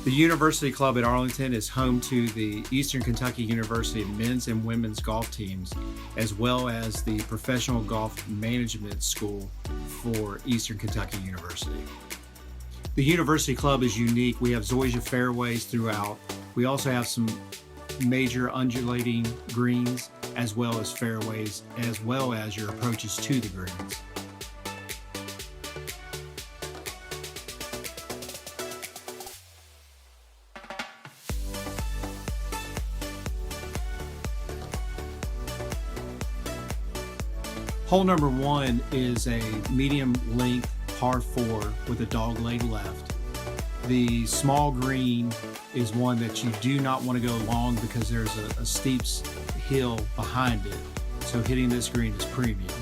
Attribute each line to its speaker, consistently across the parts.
Speaker 1: The University Club at Arlington is home to the Eastern Kentucky University men's and women's golf teams, as well as the Professional Golf Management School for Eastern Kentucky University. The University Club is unique. We have zoysia fairways throughout. We also have some major undulating greens, as well as fairways, as well as your approaches to the greens. Hole number 1 is a medium length par 4 with a dogleg left. The small green is one that you do not want to go long because there's a steep hill behind it. So hitting this green is premium.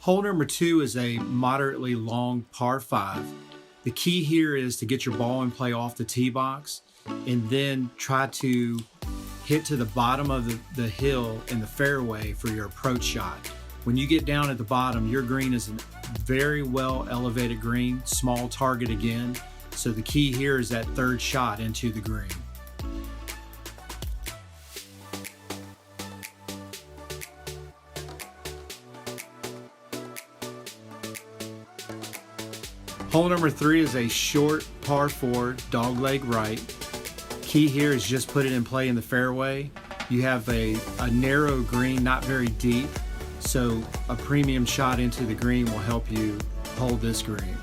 Speaker 1: Hole number 2 is a moderately long par 5. The key here is to get your ball in play off the tee box and then try to hit to the bottom of the hill in the fairway for your approach shot. When you get down at the bottom, your green is a very well elevated green, small target again. So the key here is that third shot into the green. Hole number 3 is a short par 4, dogleg right. Key here is just put it in play in the fairway. You have a narrow green, not very deep, so a premium shot into the green will help you hold this green.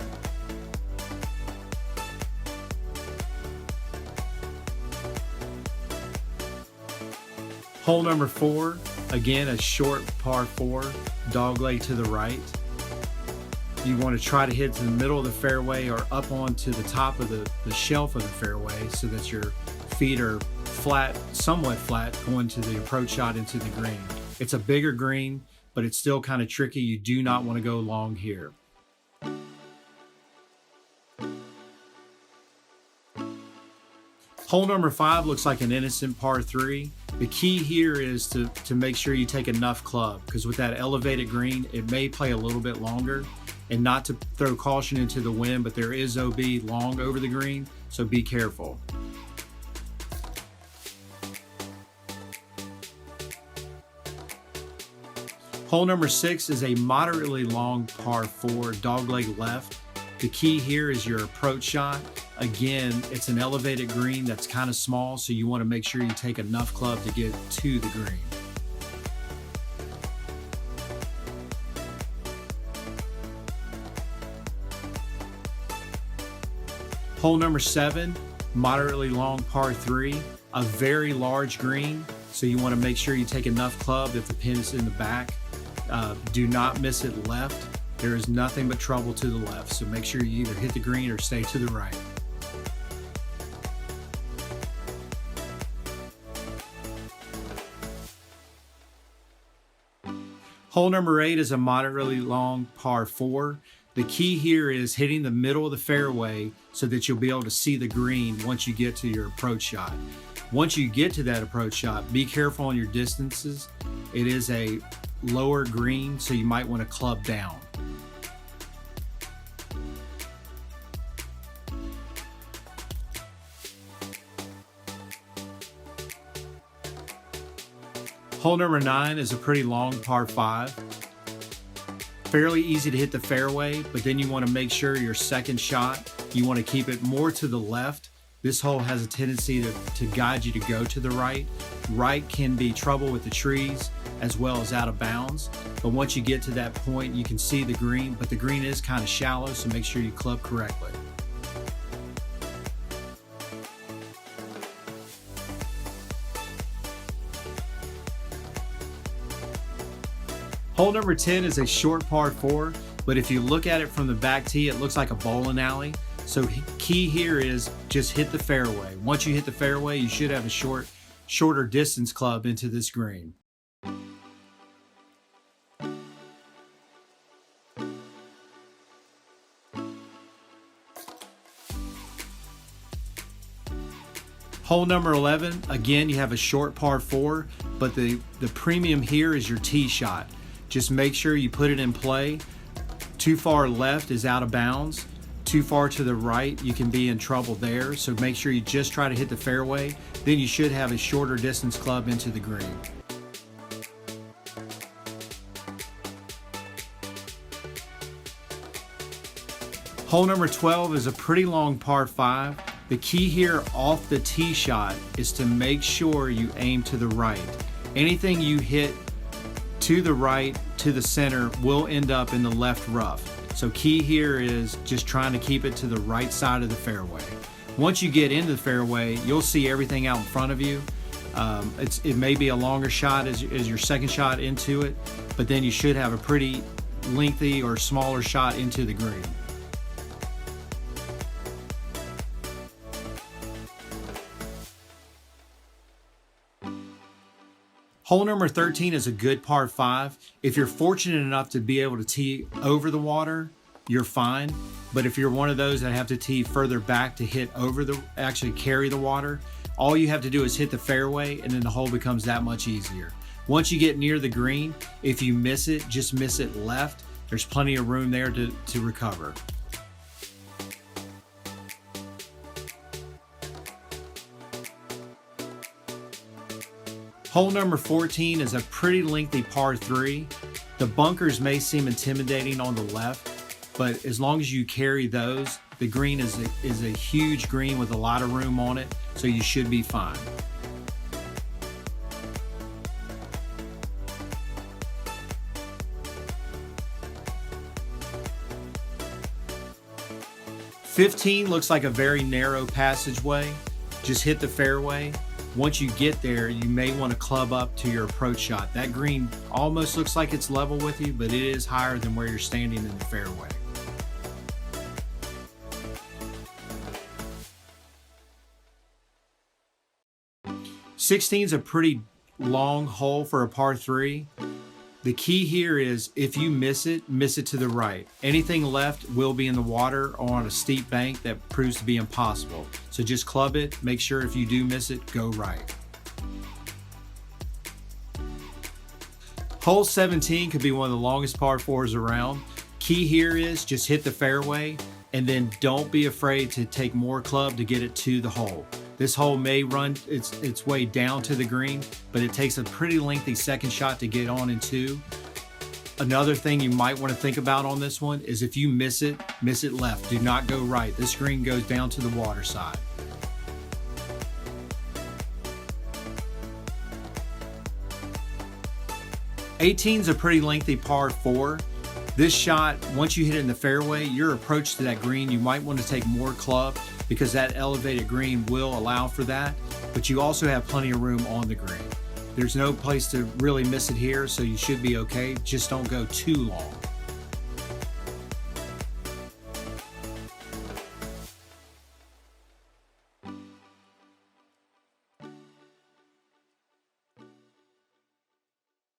Speaker 1: Hole number 4, again a short par 4, dogleg to the right. You want to try to hit to the middle of the fairway or up onto the top of the shelf of the fairway so that your feet are flat, somewhat flat, going to the approach shot into the green. It's a bigger green, but it's still kind of tricky. You do not want to go long here. Hole number 5 looks like an innocent par 3. The key here is to make sure you take enough club, because with that elevated green, it may play a little bit longer, and not to throw caution into the wind, but there is OB long over the green, so be careful. Hole number 6 is a moderately long par 4, dogleg left. The key here is your approach shot. Again, it's an elevated green that's kind of small, so you want to make sure you take enough club to get to the green. Hole number 7, moderately long par 3, a very large green, so you want to make sure you take enough club if the pin is in the back. Do not miss it left. There is nothing but trouble to the left, so make sure you either hit the green or stay to the right. Hole number 8 is a moderately long par 4. The key here is hitting the middle of the fairway so that you'll be able to see the green once you get to your approach shot. Once you get to that approach shot, be careful on your distances. It is a lower green, so you might want to club down. Hole number 9 is a pretty long par 5. Fairly easy to hit the fairway, but then you want to make sure your second shot, you want to keep it more to the left. This hole has a tendency to guide you to go to the right. Right can be trouble with the trees as well as out of bounds. But once you get to that point, you can see the green, but the green is kind of shallow, so make sure you club correctly. Hole number 10 is a short par 4, but if you look at it from the back tee, it looks like a bowling alley. So key here is just hit the fairway. Once you hit the fairway, you should have a shorter distance club into this green. Hole number 11, again, you have a short par 4, but the premium here is your tee shot. Just make sure you put it in play. Too far left is out of bounds. Too far to the right, you can be in trouble there. So make sure you just try to hit the fairway. Then you should have a shorter distance club into the green. Hole number 12 is a pretty long par 5. The key here off the tee shot is to make sure you aim to the right. Anything you hit to the right, to the center, will end up in the left rough. So key here is just trying to keep it to the right side of the fairway. Once you get into the fairway, you'll see everything out in front of you. It may be a longer shot as your second shot into it, but then you should have a pretty lengthy or smaller shot into the green. Hole number 13 is a good par 5. If you're fortunate enough to be able to tee over the water, you're fine. But if you're one of those that have to tee further back to hit over actually carry the water, all you have to do is hit the fairway and then the hole becomes that much easier. Once you get near the green, if you miss it, just miss it left. There's plenty of room there to recover. Hole number 14 is a pretty lengthy par 3. The bunkers may seem intimidating on the left, but as long as you carry those, the green is a huge green with a lot of room on it, so you should be fine. "15 looks like a very narrow passageway. Just hit the fairway. Once you get there, you may want to club up to your approach shot. That green almost looks like it's level with you, but it is higher than where you're standing in the fairway. "16 is a pretty long hole for a par 3. The key here is if you miss it to the right. Anything left will be in the water or on a steep bank that proves to be impossible. So just club it, make sure if you do miss it, go right. Hole 17 could be one of the longest par 4s around. Key here is just hit the fairway and then don't be afraid to take more club to get it to the hole. This hole may run its way down to the green, but it takes a pretty lengthy second shot to get on into. Another thing you might want to think about on this one is if you miss it left. Do not go right. This green goes down to the water side. "18 is a pretty lengthy par 4. This shot, once you hit it in the fairway, your approach to that green, you might want to take more club because that elevated green will allow for that, but you also have plenty of room on the green. There's no place to really miss it here, so you should be okay. Just don't go too long.